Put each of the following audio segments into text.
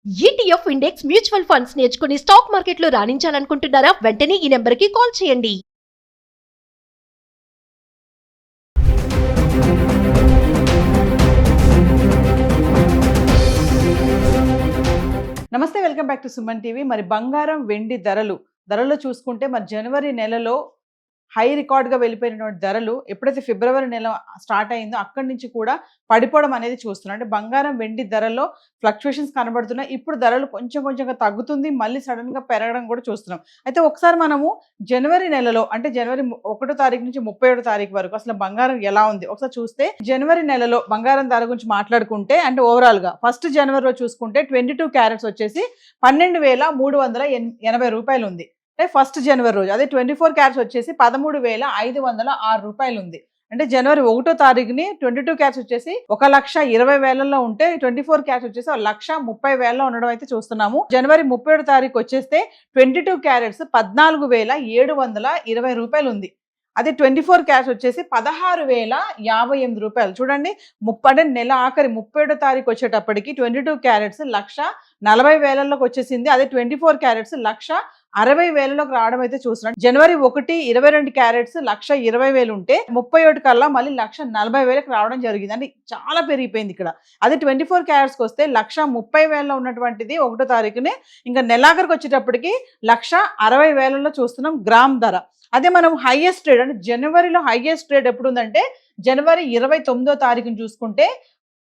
ETF index mutual funds నేర్చుకుని stock మార్కెట్లో రాణించాలనుకుంటున్నారా? వెంటనే ఈ నెంబర్కి కాల్ చేయండి. నమస్తే, welcome back to Suman TV. మరి బంగారం వెండి ధరలు చూసుకుంటే మరి జనవరి నెలలో హై రికార్డ్గా వెళ్ళిపోయినటువంటి ధరలు ఎప్పుడైతే ఫిబ్రవరి నెల స్టార్ట్ అయిందో అక్కడి నుంచి కూడా పడిపోవడం అనేది చూస్తున్నాం. అంటే బంగారం వెండి ధరల్లో ఫ్లక్చుయేషన్స్ కనబడుతున్నాయి. ఇప్పుడు ధరలు కొంచెంగా తగ్గుతుంది, మళ్ళీ సడన్గా పెరగడం కూడా చూస్తున్నాం. అయితే ఒకసారి మనము జనవరి నెలలో అంటే జనవరి 1వ తారీఖు నుంచి 31వ తారీఖు వరకు అసలు బంగారం ఎలా ఉంది ఒకసారి చూస్తే, జనవరి నెలలో బంగారం ధర గురించి మాట్లాడుకుంటే అంటే ఓవరాల్గా ఫస్ట్ జనవరిలో చూసుకుంటే 22 క్యారెట్స్ వచ్చేసి 12,380 రూపాయలు ఉంది. అంటే ఫస్ట్ జనవరి రోజు. అదే 24 క్యారెట్స్ వచ్చేసి 13,506 రూపాయలు ఉంది. అంటే జనవరి 1వ తారీఖుని 22 క్యారెట్స్ వచ్చేసి 1,20,000 ఉంటే 24 క్యారెట్స్ వచ్చేసి 1,30,000 ఉండడం అయితే చూస్తున్నాము. జనవరి 30వ తారీఖు వచ్చేస్తే 22 క్యారెట్స్ 14,720 రూపాయలు ఉంది. అదే 24 క్యారెట్స్ వచ్చేసి 16,058 రూపాయలు. చూడండి, అంటే నెల ఆఖరి 31వ తారీఖు వచ్చేటప్పటికి 22 క్యారెట్స్ 1,40,000 వచ్చేసింది. అదే 24 క్యారెట్స్ 1,60,000 రావడం అయితే చూస్తున్నాం. జనవరి 1 22 క్యారెట్స్ 1,20,000 ఉంటే 31 కల్లా మళ్ళీ 1,40,000 రావడం జరిగింది. అంటే చాలా పెరిగిపోయింది ఇక్కడ. అదే 24 క్యారెట్స్కి వస్తే 1,30,000 ఉన్నటువంటిది 1వ తారీఖునే ఇంకా నెలాఖరికి వచ్చేటప్పటికి 1,60,000 చూస్తున్నాం గ్రామ్ ధర. అదే మనం హైయెస్ట్ ట్రేడ్ అంటే జనవరిలో హైయెస్ట్ ట్రేడ్ ఎప్పుడు ఉందంటే జనవరి 29వ తారీఖుని చూసుకుంటే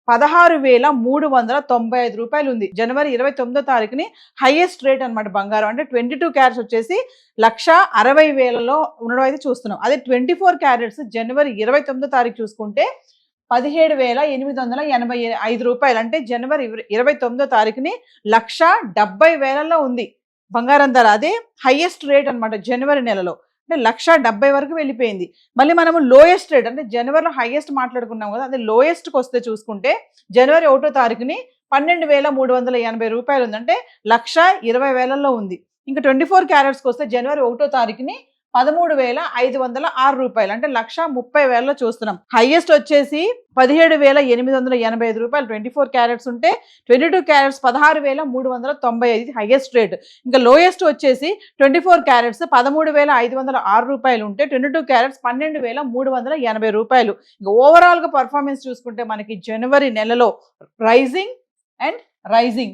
16,395 రూపాయలు ఉంది. జనవరి 29వ తారీఖుని హైయెస్ట్ రేట్ అనమాట బంగారం. అంటే 22 క్యారెట్స్ వచ్చేసి 1,60,000 ఉండడం అయితే చూస్తున్నాం. అదే 24 క్యారెట్స్ జనవరి 29వ తారీఖు చూసుకుంటే 17,885 రూపాయలు. అంటే జనవరి 29వ తారీఖుని 1,70,000 ఉంది బంగారం ధర. అదే హైయెస్ట్ రేట్ అనమాట జనవరి నెలలో. అంటే 1,70,000 వరకు వెళ్ళిపోయింది. మళ్ళీ మనము లోయెస్ట్ రేట్ అంటే జనవరిలో హైయెస్ట్ మాట్లాడుకున్నాం కదా, అదే లోయెస్ట్కి వస్తే చూసుకుంటే జనవరి 1వ తారీఖుని 12,380 రూపాయలు ఉంది. అంటే 1,20,000 ఉంది. ఇంకా 24 క్యారెట్స్కి వస్తే జనవరి 1వ తారీఖుని 13,506 రూపాయలు. అంటే 1,30,000 చూస్తున్నాం. హైయెస్ట్ వచ్చేసి 17,885 రూపాయలు 24 క్యారెట్స్ ఉంటే 22 క్యారెట్స్ 16,395 హైయెస్ట్ రేట్. ఇంకా లోయెస్ట్ వచ్చేసి 24 క్యారెట్స్ 13,506 రూపాయలు ఉంటే 22 క్యారెట్స్ 12,380 రూపాయలు. ఇంకా ఓవరాల్గా పర్ఫార్మెన్స్ చూసుకుంటే మనకి జనవరి నెలలో రైజింగ్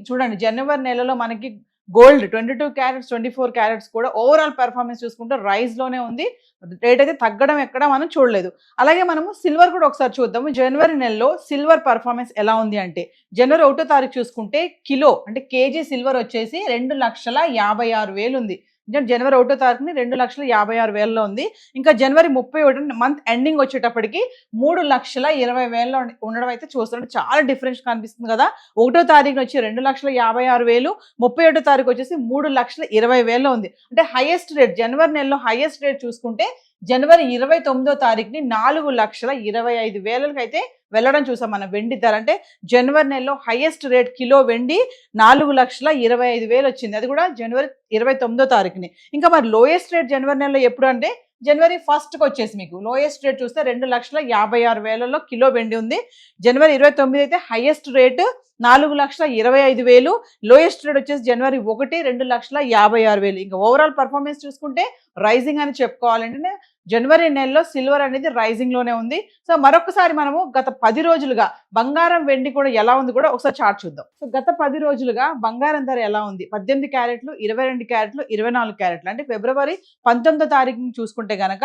చూడండి. జనవరి నెలలో మనకి గోల్డ్ 22 క్యారెట్స్ 24 క్యారెట్స్ కూడా ఓవరాల్ పెర్ఫార్మెన్స్ చూసుకుంటే రైజ్లోనే ఉంది. రేట్ అయితే తగ్గడం ఎక్కడ మనం చూడలేదు. అలాగే మనము సిల్వర్ కూడా ఒకసారి చూద్దాము. జనవరి నెలలో సిల్వర్ పర్ఫార్మెన్స్ ఎలా ఉంది అంటే జనవరి 1వ తారీఖు చూసుకుంటే కిలో అంటే కేజీ సిల్వర్ వచ్చేసి 2,56,000 ఉంది. జనవరి 1వ తారీఖుని 2,56,000 ఉంది. ఇంకా జనవరి 31 మంత్ ఎండింగ్ వచ్చేటప్పటికి 3,20,000 ఉండడం అయితే చూస్తున్నాం. చాలా డిఫరెన్స్ కనిపిస్తుంది కదా. 1వ తారీఖున వచ్చి 2,56,000, 31వ తారీఖు వచ్చేసి 3,20,000 ఉంది. అంటే హైయెస్ట్ రేట్ జనవరి నెలలో హైయెస్ట్ రేట్ చూసుకుంటే జనవరి 29వ తారీఖుని 4,25,000 అయితే వెళ్ళడం చూసాం మనం వెండి ధర. అంటే జనవరి నెలలో హైయెస్ట్ రేట్ కిలో వెండి 4,25,000 వచ్చింది. అది కూడా జనవరి 29వ తారీఖుని. ఇంకా మరి లోయెస్ట్ రేట్ జనవరి నెలలో ఎప్పుడు అంటే జనవరి 1కి వచ్చేసి మీకు లోయెస్ట్ రేట్ చూస్తే 2,56,000 కిలో వెండి ఉంది. జనవరి 29 అయితే హైయెస్ట్ రేటు 4,25,000, లోయెస్ట్ రేట్ వచ్చేసి జనవరి 1 2,56,000. ఇంకా ఓవరాల్ పర్ఫార్మెన్స్ చూసుకుంటే రైజింగ్ అని చెప్పుకోవాలంటే జనవరి నెలలో సిల్వర్ అనేది రైజింగ్లోనే ఉంది. సో మరొకసారి మనము గత 10 రోజులుగా బంగారం వెండి కూడా ఎలా ఉంది కూడా ఒకసారి చార్ట్ చూద్దాం. సో గత 10 రోజులుగా బంగారం ధర ఎలా ఉంది, 18 క్యారెట్లు 22 క్యారెట్లు 24 క్యారెట్లు అంటే ఫిబ్రవరి 19వ తారీఖుని చూసుకుంటే కనుక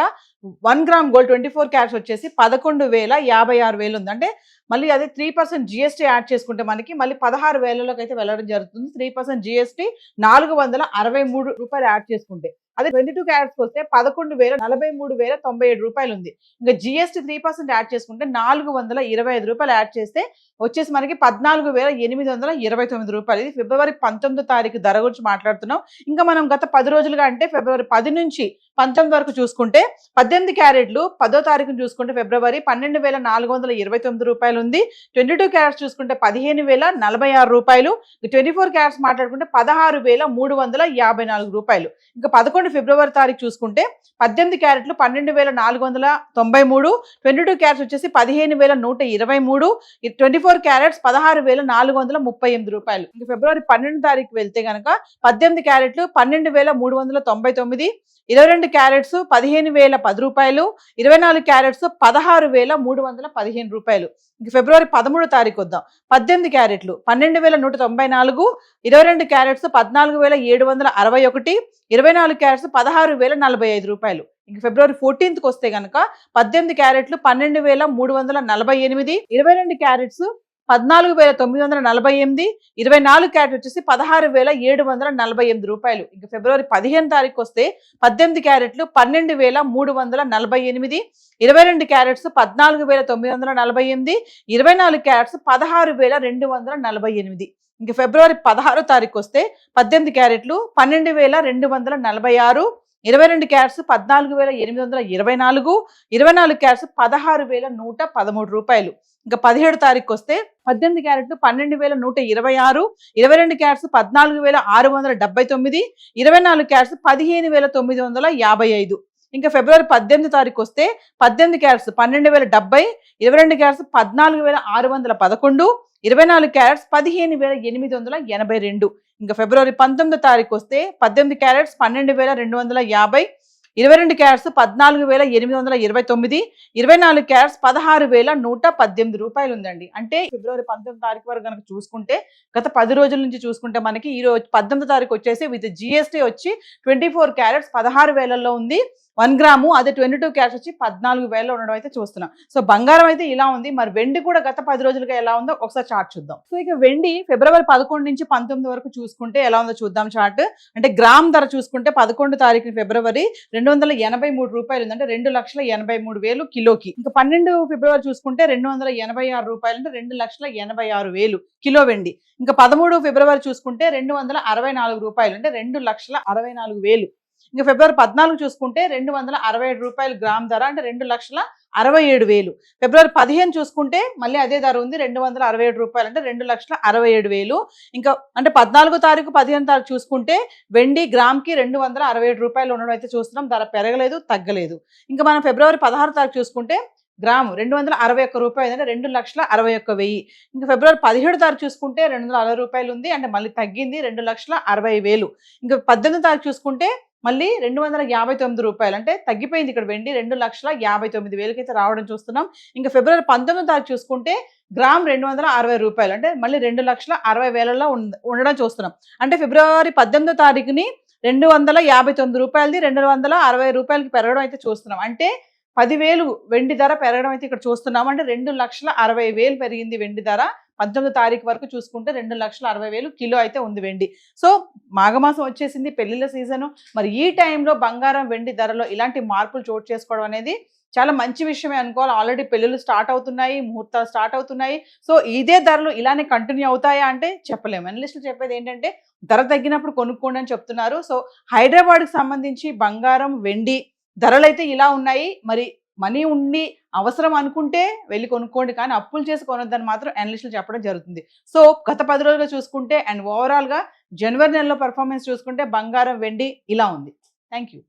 1 గ్రామ్ గోల్డ్ 24 క్యారెట్స్ వచ్చేసి 11,56,000 ఉంది. అంటే మళ్ళీ అదే 3% జిఎస్టీ యాడ్ చేసుకుంటే మనకి మళ్ళీ 16,000 అయితే వెళ్ళడం జరుగుతుంది. 3% జిఎస్టీ 463 రూపాయలు యాడ్ చేసుకుంటే. అదే 22 క్యారెట్స్కి వస్తే 11,43,097 రూపాయలు ఉంది. ఇంకా జిఎస్టీ 3% యాడ్ చేసుకుంటే 425 రూపాయలు యాడ్ చేస్తే వచ్చేసి మనకి 14,829 రూపాయలు. ఇది ఫిబ్రవరి 19వ తారీఖు ధర గురించి మాట్లాడుతున్నాం. ఇంకా మనం గత 10 రోజులుగా అంటే ఫిబ్రవరి 10 నుంచి 19 వరకు చూసుకుంటే 18 క్యారెట్లు 10వ తారీఖును చూసుకుంటే ఫిబ్రవరి 12,429 రూపాయలు ఉంది. 22 క్యారెట్స్ చూసుకుంటే 15,046 రూపాయలు. 24 క్యారెట్స్ మాట్లాడుకుంటే 16,354 రూపాయలు. ఇంకా 11 ఫిబ్రవరి తారీఖు చూసుకుంటే 18 క్యారెట్లు 12,493, 22 క్యారెట్స్ వచ్చేసి 15,123, 24 24 క్యారెట్స్ 16,438 రూపాయలు. ఇంకా ఫిబ్రవరి 12 తారీఖు వెళ్తే గనక 18 క్యారెట్లు 12,399, 22 క్యారెట్స్ 15,010 రూపాయలు, 24 క్యారెట్స్ 16,315 రూపాయలు. ఇంక ఫిబ్రవరి 13 తారీఖు వద్దాం. 18 క్యారెట్లు 12,194, 22 క్యారెట్స్ 14,761, 24 క్యారెట్స్ 16,045 రూపాయలు. ఇంక ఫిబ్రవరి 14కి వస్తే గనక 18 క్యారెట్లు 12,348, 22 క్యారెట్స్ 14,948, 24 క్యారెట్ వచ్చేసి 16,748 రూపాయలు. ఇంక ఫిబ్రవరి 15 తారీఖు వస్తే 18 క్యారెట్లు 12,348, 22 క్యారెట్స్ 14,948, 24 క్యారెట్స్ 16,248. ఇంక ఫిబ్రవరి 16 తారీఖు వస్తే 18 క్యారెట్లు 12,246, 22 క్యారెట్స్ 14,824, 24 క్యారెట్స్ 16,113 రూపాయలు. ఇంకా 17 తారీఖు వస్తే 18 క్యారెట్లు 12,126, 22 క్యారెట్స్ 14,679, 24 క్యారెట్స్ 15,955. ఇంకా ఫిబ్రవరి 18 తారీఖు వస్తే 18 క్యారెట్స్ 12,070, 22 క్యారెట్స్ 14,611, 24 క్యారెట్స్ 15,882. ఇంకా ఫిబ్రవరి 19 తారీఖు వస్తే 18 క్యారెట్స్ 12,250, 22 క్యారెట్స్ 14,829, 24 క్యారెట్స్ 16,118 రూపాయలు ఉందండి. అంటే ఫిబ్రవరి 19 తారీఖు వరకు కనుక చూసుకుంటే గత 10 రోజుల నుంచి చూసుకుంటే మనకి ఈ రోజు 18 తారీఖు వచ్చేసి విత్ జిఎస్టీ వచ్చి 24 క్యారెట్స్ 16,000లో ఉంది. 1 గ్రాము అదే 22 క్యారెట్స్ వచ్చి 14,000లో ఉండడం అయితే చూస్తున్నాం. సో బంగారం అయితే ఇలా ఉంది. మరి వెండి కూడా గత 10 రోజులుగా ఎలా ఉందో ఒకసారి చార్ట్ చూద్దాం. సో ఇక వెండి ఫిబ్రవరి 11 నుంచి 19 వరకు చూసుకుంటే ఎలా ఉందో చూద్దాం చార్ట్. అంటే గ్రామ్ ధర చూసుకుంటే 11 తారీఖు ఫిబ్రవరి 283 రూపాయలు ఉంది. అంటే 2,83,000 కిలోకి. ఇంకా 12 ఫిబ్రవరి చూసుకుంటే 286 రూపాయలు అంటే 2,86,000 కిలో వెండి. ఇంకా 13 ఫిబ్రవరి చూసుకుంటే 264 రూపాయలు అంటే 2,64,000. ఇంకా ఫిబ్రవరి 14 చూసుకుంటే 267 రూపాయలు గ్రామ్ ధర అంటే 2,67,000. ఫిబ్రవరి 15 చూసుకుంటే మళ్ళీ అదే ధర ఉంది 267 రూపాయలు అంటే 2,67,000. ఇంకా అంటే 14 తారీఖు 15 తారీఖు చూసుకుంటే వెండి గ్రామ్కి 267 రూపాయలు ఉండడం అయితే చూస్తున్నాం. ధర పెరగలేదు తగ్గలేదు. ఇంకా మనం ఫిబ్రవరి 16 తారీఖు చూసుకుంటే గ్రాము 261 రూపాయలు అంటే 2,61,000. ఇంకా ఫిబ్రవరి 17 తారీఖు చూసుకుంటే 260 రూపాయలు ఉంది అంటే మళ్ళీ తగ్గింది 2,60,000. ఇంకా 18 తారీఖు చూసుకుంటే మళ్ళీ 259 రూపాయలు అంటే తగ్గిపోయింది ఇక్కడ వెండి 2,59,000 అయితే రావడం చూస్తున్నాం. ఇంకా ఫిబ్రవరి 19 తారీఖు చూసుకుంటే గ్రామ్ 260 రూపాయలు అంటే మళ్ళీ 2,60,000లో ఉండడం చూస్తున్నాం. అంటే ఫిబ్రవరి 18 తారీఖుని 259 రూపాయలది 260 రూపాయలకి పెరగడం అయితే చూస్తున్నాం. అంటే 10,000 వెండి ధర పెరగడం అయితే ఇక్కడ చూస్తున్నాం. అంటే 2,60,000 పెరిగింది వెండి ధర. 19 తారీఖు వరకు చూసుకుంటే 2,60,000 కిలో అయితే ఉంది వెండి. సో మాఘమాసం వచ్చేసింది, పెళ్లిళ్ళ సీజను. మరి ఈ టైంలో బంగారం వెండి ధరలో ఇలాంటి మార్పులు చోటు చేసుకోవడం అనేది చాలా మంచి విషయమే అనుకోవాలి. ఆల్రెడీ పెళ్ళిళ్ళు స్టార్ట్ అవుతున్నాయి, ముహూర్తాలు స్టార్ట్ అవుతున్నాయి. సో ఇదే ధరలు ఇలానే కంటిన్యూ అవుతాయా అంటే చెప్పలేము. అనలిస్టులు చెప్పేది ఏంటంటే ధర తగ్గినప్పుడు కొనుక్కోండి అని చెప్తున్నారు. సో హైదరాబాద్కి సంబంధించి బంగారం వెండి ధరలు అయితే ఇలా ఉన్నాయి. మరి మనీ ఉండి అవసరం అనుకుంటే వెళ్ళి కొనుక్కోండి, కానీ అప్పులు చేసి కొనొద్దని మాత్రం అనలిస్టులు చెప్పడం జరుగుతుంది. సో గత 10 రోజులుగా చూసుకుంటే అండ్ ఓవరాల్గా జనవరి నెలలో పర్ఫార్మెన్స్ చూసుకుంటే బంగారం వెండి ఇలా ఉంది. Thank you.